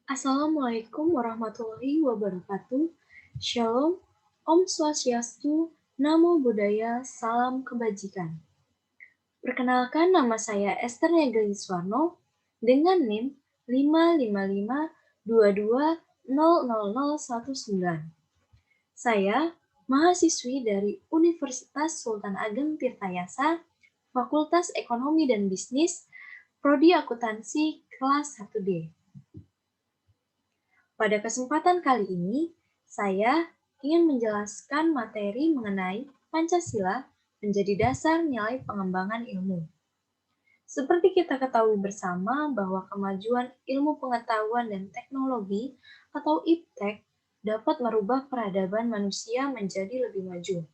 Assalamualaikum warahmatullahi wabarakatuh. Shalom, Om Swastiastu, Namo Buddhaya, Salam Kebajikan. Perkenalkan, nama saya Esther Negriswarno dengan NIM 55522000019. Saya mahasiswi dari Universitas Sultan Ageng Tirtayasa, Fakultas Ekonomi dan Bisnis, Prodi Akuntansi kelas 1D. Pada kesempatan kali ini, saya ingin menjelaskan materi mengenai Pancasila menjadi dasar nilai pengembangan ilmu. Seperti kita ketahui bersama bahwa kemajuan ilmu pengetahuan dan teknologi atau IPTEK dapat merubah peradaban manusia menjadi lebih maju.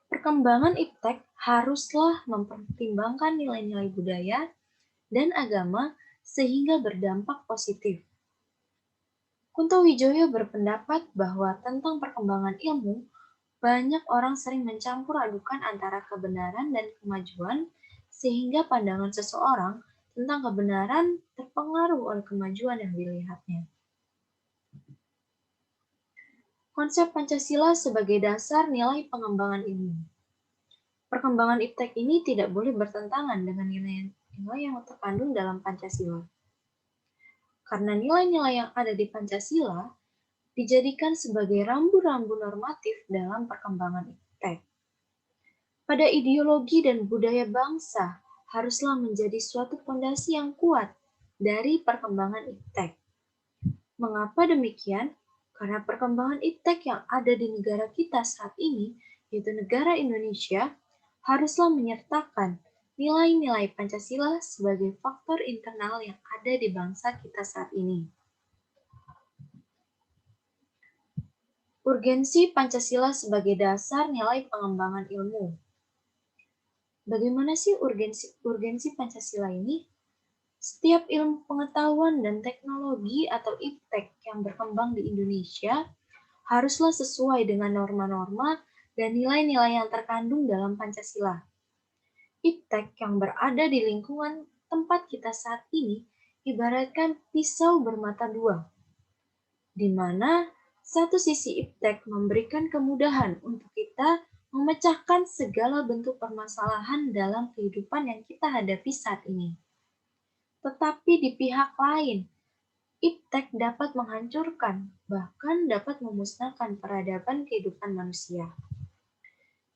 Perkembangan IPTEK haruslah mempertimbangkan nilai-nilai budaya dan agama sehingga berdampak positif. Kunto Wijoyo berpendapat bahwa tentang perkembangan ilmu, banyak orang sering mencampur adukan antara kebenaran dan kemajuan, sehingga pandangan seseorang tentang kebenaran terpengaruh oleh kemajuan yang dilihatnya. Konsep Pancasila sebagai dasar nilai pengembangan ilmu. Perkembangan IPTEK ini tidak boleh bertentangan dengan nilai-nilai yang terkandung dalam Pancasila. Karena nilai-nilai yang ada di Pancasila dijadikan sebagai rambu-rambu normatif dalam perkembangan IPTEK. Pada ideologi dan budaya bangsa haruslah menjadi suatu fondasi yang kuat dari perkembangan IPTEK. Mengapa demikian? Karena perkembangan IPTEK yang ada di negara kita saat ini, yaitu negara Indonesia, haruslah menyertakan nilai-nilai Pancasila sebagai faktor internal yang ada di bangsa kita saat ini. Urgensi Pancasila sebagai dasar nilai pengembangan ilmu. Bagaimana sih urgensi Pancasila ini? Setiap ilmu pengetahuan dan teknologi atau IPTEK yang berkembang di Indonesia haruslah sesuai dengan norma-norma dan nilai-nilai yang terkandung dalam Pancasila. IPTEK yang berada di lingkungan tempat kita saat ini ibaratkan pisau bermata dua, di mana satu sisi IPTEK memberikan kemudahan untuk kita memecahkan segala bentuk permasalahan dalam kehidupan yang kita hadapi saat ini. Tetapi di pihak lain, IPTEK dapat menghancurkan, bahkan dapat memusnahkan peradaban kehidupan manusia.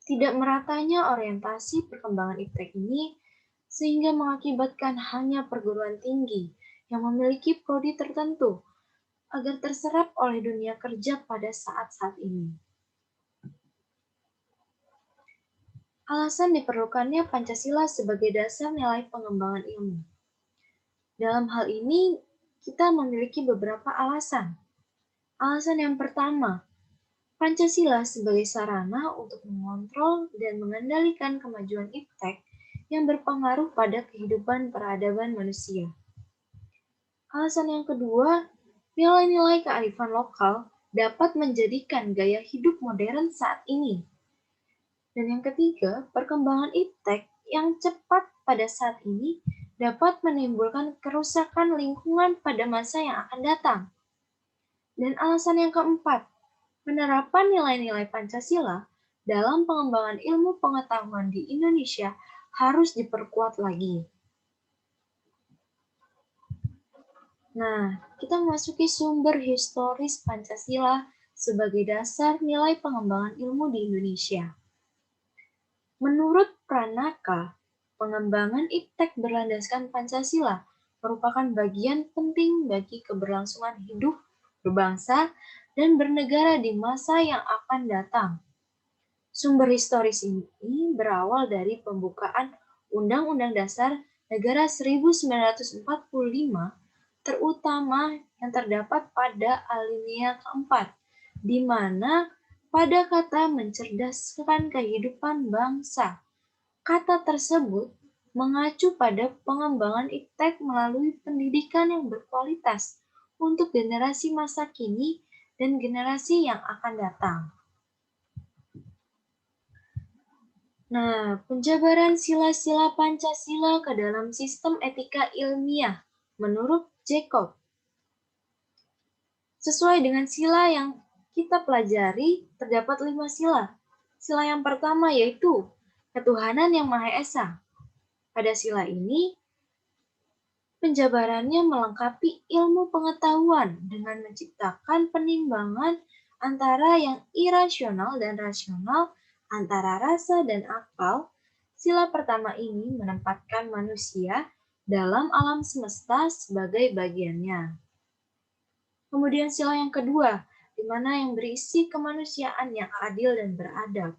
Tidak meratanya orientasi perkembangan IPTEK ini sehingga mengakibatkan hanya perguruan tinggi yang memiliki prodi tertentu agar terserap oleh dunia kerja pada saat-saat ini. Alasan diperlukannya Pancasila sebagai dasar nilai pengembangan ilmu. Dalam hal ini, kita memiliki beberapa alasan. Alasan yang pertama, Pancasila sebagai sarana untuk mengontrol dan mengendalikan kemajuan IPTEK yang berpengaruh pada kehidupan peradaban manusia. Alasan yang kedua, nilai-nilai kearifan lokal dapat menjadikan gaya hidup modern saat ini. Dan yang ketiga, perkembangan IPTEK yang cepat pada saat ini dapat menimbulkan kerusakan lingkungan pada masa yang akan datang. Dan alasan yang keempat, penerapan nilai-nilai Pancasila dalam pengembangan ilmu pengetahuan di Indonesia harus diperkuat lagi. Nah, kita memasuki sumber historis Pancasila sebagai dasar nilai pengembangan ilmu di Indonesia. Menurut Pranaka, pengembangan IPTEK berlandaskan Pancasila merupakan bagian penting bagi keberlangsungan hidup, berbangsa, dan bernegara di masa yang akan datang. Sumber historis ini berawal dari pembukaan Undang-Undang Dasar Negara 1945, terutama yang terdapat pada alinea keempat, di mana pada kata mencerdaskan kehidupan bangsa. Kata tersebut mengacu pada pengembangan IPTEK melalui pendidikan yang berkualitas untuk generasi masa kini dan generasi yang akan datang. Nah, penjabaran sila-sila Pancasila ke dalam sistem etika ilmiah menurut Jacob Sesuai dengan sila yang kita pelajari, terdapat 5 sila. Sila yang pertama yaitu ketuhanan yang Maha Esa. Pada sila ini, penjabarannya melengkapi ilmu pengetahuan dengan menciptakan penimbangan antara yang irasional dan rasional, antara rasa dan akal. Sila pertama ini menempatkan manusia dalam alam semesta sebagai bagiannya. Kemudian sila yang kedua, di mana yang berisi kemanusiaan yang adil dan beradab.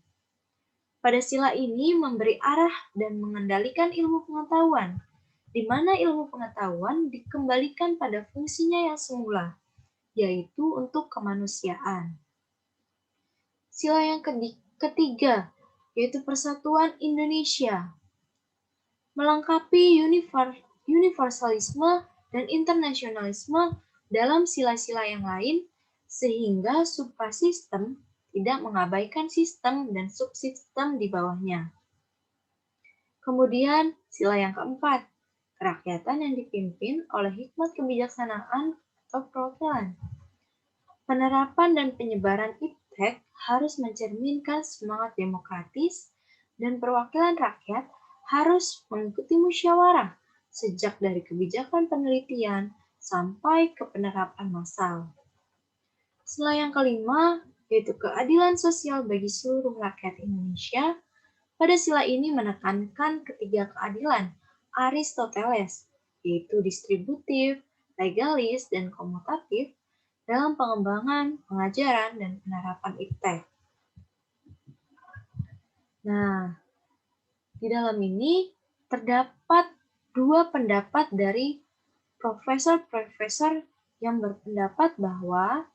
Pada sila ini memberi arah dan mengendalikan ilmu pengetahuan, di mana ilmu pengetahuan dikembalikan pada fungsinya yang semula, yaitu untuk kemanusiaan. Sila yang ketiga, yaitu Persatuan Indonesia, melengkapi universalisme dan internasionalisme dalam sila-sila yang lain, sehingga suprasistem tidak mengabaikan sistem dan subsistem di bawahnya. Kemudian, sila yang keempat, kerakyatan yang dipimpin oleh hikmat kebijaksanaan atau perwakilan. Penerapan dan penyebaran iptek harus mencerminkan semangat demokratis dan perwakilan rakyat harus mengikuti musyawarah sejak dari kebijakan penelitian sampai ke penerapan massal. Sila yang kelima, yaitu keadilan sosial bagi seluruh rakyat Indonesia. Pada sila ini menekankan ketiga keadilan Aristoteles, yaitu distributif, legalis, dan komutatif dalam pengembangan, pengajaran, dan penerapan iptek. Nah, di dalam ini terdapat dua pendapat dari profesor-profesor yang berpendapat bahwa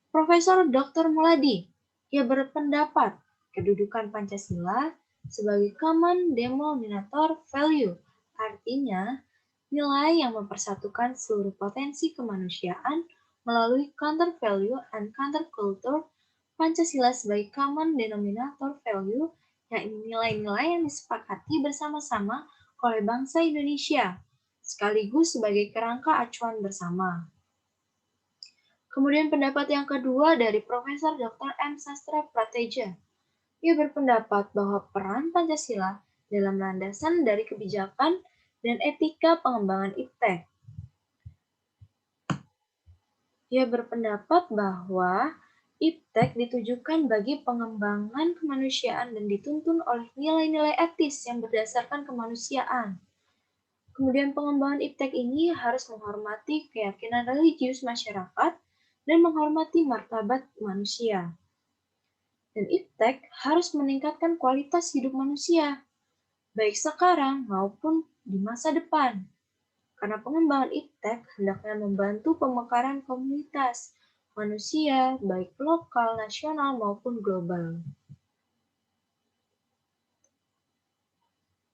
Profesor Dr. Muladi, ia berpendapat kedudukan Pancasila sebagai common denominator value, artinya nilai yang mempersatukan seluruh potensi kemanusiaan melalui counter value and counter culture. Pancasila sebagai common denominator value, yakni nilai-nilai yang disepakati bersama-sama oleh bangsa Indonesia, sekaligus sebagai kerangka acuan bersama. Kemudian pendapat yang kedua dari Profesor Dr. M. Sastra Prateja. Ia berpendapat bahwa peran Pancasila dalam landasan dari kebijakan dan etika pengembangan iptek. Ia berpendapat bahwa iptek ditujukan bagi pengembangan kemanusiaan dan dituntun oleh nilai-nilai etis yang berdasarkan kemanusiaan. Kemudian pengembangan iptek ini harus menghormati keyakinan religius masyarakat dan menghormati martabat manusia. Dan iptek harus meningkatkan kualitas hidup manusia, baik sekarang maupun di masa depan. Karena pengembangan iptek hendaknya membantu pemekaran komunitas manusia, baik lokal, nasional, maupun global.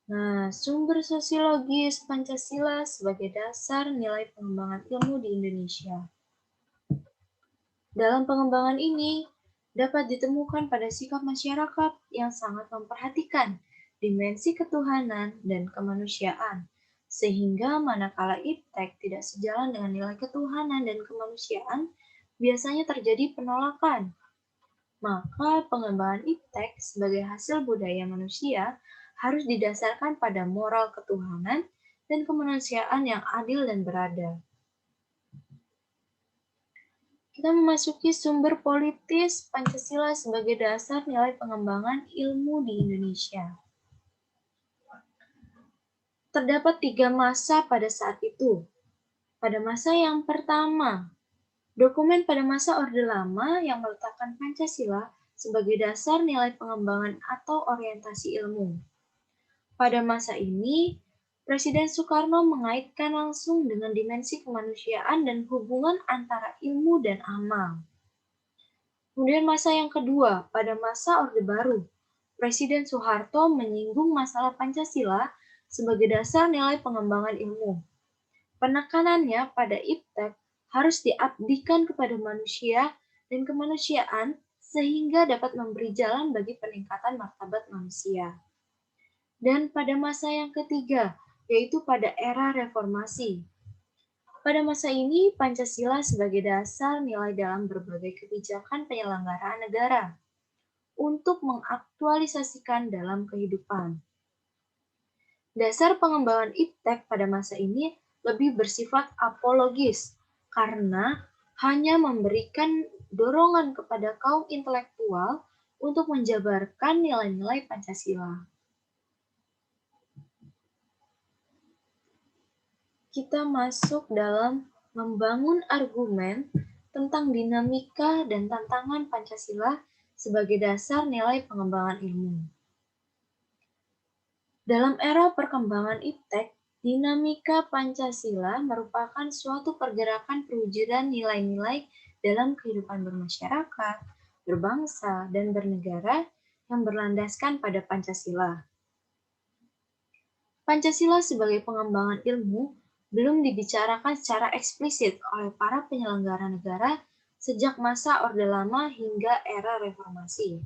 Nah, sumber sosiologis Pancasila sebagai dasar nilai pengembangan ilmu di Indonesia. Dalam pengembangan ini, dapat ditemukan pada sikap masyarakat yang sangat memperhatikan dimensi ketuhanan dan kemanusiaan, sehingga manakala iptek tidak sejalan dengan nilai ketuhanan dan kemanusiaan, biasanya terjadi penolakan. Maka pengembangan iptek sebagai hasil budaya manusia harus didasarkan pada moral ketuhanan dan kemanusiaan yang adil dan beradab. Kita memasuki sumber politis Pancasila sebagai dasar nilai pengembangan ilmu di Indonesia. Terdapat 3 masa pada saat itu. Pada masa yang pertama, dokumen pada masa Orde Lama yang meletakkan Pancasila sebagai dasar nilai pengembangan atau orientasi ilmu. Pada masa ini, Presiden Soekarno mengaitkan langsung dengan dimensi kemanusiaan dan hubungan antara ilmu dan amal. Kemudian masa yang kedua, pada masa Orde Baru, Presiden Soeharto menyinggung masalah Pancasila sebagai dasar nilai pengembangan ilmu. Penekanannya pada iptek harus diabdikan kepada manusia dan kemanusiaan sehingga dapat memberi jalan bagi peningkatan martabat manusia. Dan pada masa yang ketiga, yaitu pada era reformasi, Pada masa ini, Pancasila sebagai dasar nilai dalam berbagai kebijakan penyelenggaraan negara untuk mengaktualisasikan dalam kehidupan. Dasar pengembangan iptek pada masa ini lebih bersifat apologis karena hanya memberikan dorongan kepada kaum intelektual untuk menjabarkan nilai-nilai Pancasila. Kita masuk dalam membangun argumen tentang dinamika dan tantangan Pancasila sebagai dasar nilai pengembangan ilmu. Dalam era perkembangan iptek, dinamika Pancasila merupakan suatu pergerakan perwujudan nilai-nilai dalam kehidupan bermasyarakat, berbangsa, dan bernegara yang berlandaskan pada Pancasila. Pancasila sebagai pengembangan ilmu belum dibicarakan secara eksplisit oleh para penyelenggara negara sejak masa Orde Lama hingga era Reformasi.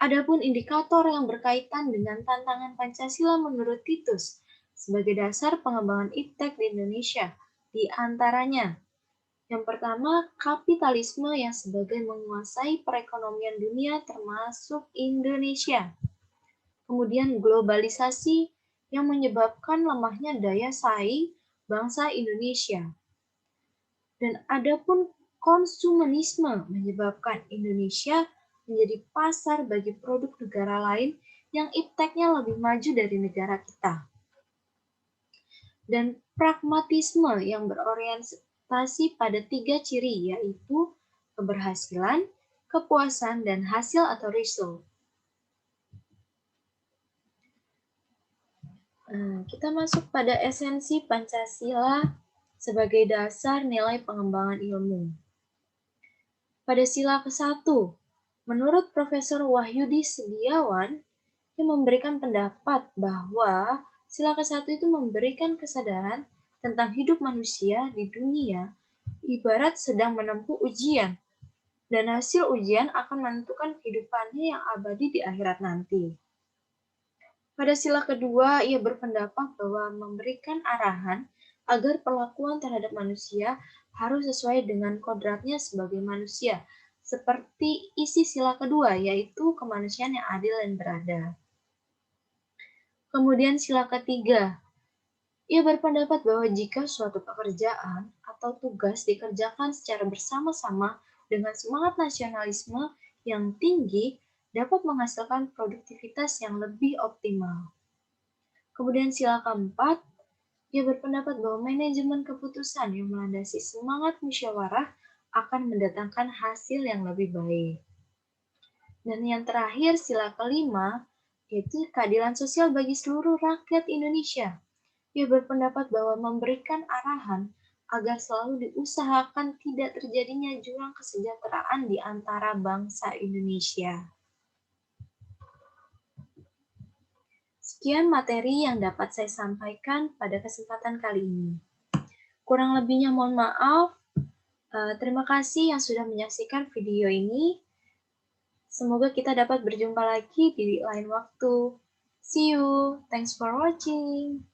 Adapun indikator yang berkaitan dengan tantangan Pancasila menurut Titus sebagai dasar pengembangan iptek di Indonesia, di antaranya yang pertama, kapitalisme yang sebagai menguasai perekonomian dunia termasuk Indonesia. Kemudian globalisasi yang menyebabkan lemahnya daya saing bangsa Indonesia. Dan adapun konsumenisme menyebabkan Indonesia menjadi pasar bagi produk negara lain yang ipteknya lebih maju dari negara kita. Dan pragmatisme yang berorientasi pada 3 ciri, yaitu keberhasilan, kepuasan, dan hasil atau result. Kita masuk pada esensi Pancasila sebagai dasar nilai pengembangan ilmu. Pada sila ke-1, menurut Profesor Wahyudi Setiawan, yang memberikan pendapat bahwa sila ke-1 itu memberikan kesadaran tentang hidup manusia di dunia ibarat sedang menempuh ujian, dan hasil ujian akan menentukan kehidupannya yang abadi di akhirat nanti. Pada sila kedua, ia berpendapat bahwa memberikan arahan agar perlakuan terhadap manusia harus sesuai dengan kodratnya sebagai manusia, seperti isi sila kedua, yaitu kemanusiaan yang adil dan beradab. Kemudian sila ketiga, ia berpendapat bahwa jika suatu pekerjaan atau tugas dikerjakan secara bersama-sama dengan semangat nasionalisme yang tinggi, dapat menghasilkan produktivitas yang lebih optimal. Kemudian sila keempat, ia berpendapat bahwa manajemen keputusan yang melandasi semangat musyawarah akan mendatangkan hasil yang lebih baik. Dan yang terakhir, sila kelima, yaitu keadilan sosial bagi seluruh rakyat Indonesia. Ia berpendapat bahwa memberikan arahan agar selalu diusahakan tidak terjadinya jurang kesejahteraan di antara bangsa Indonesia. Sekian materi yang dapat saya sampaikan pada kesempatan kali ini. Kurang lebihnya mohon maaf. Terima kasih yang sudah menyaksikan video ini. Semoga kita dapat berjumpa lagi di lain waktu. See you. Thanks for watching.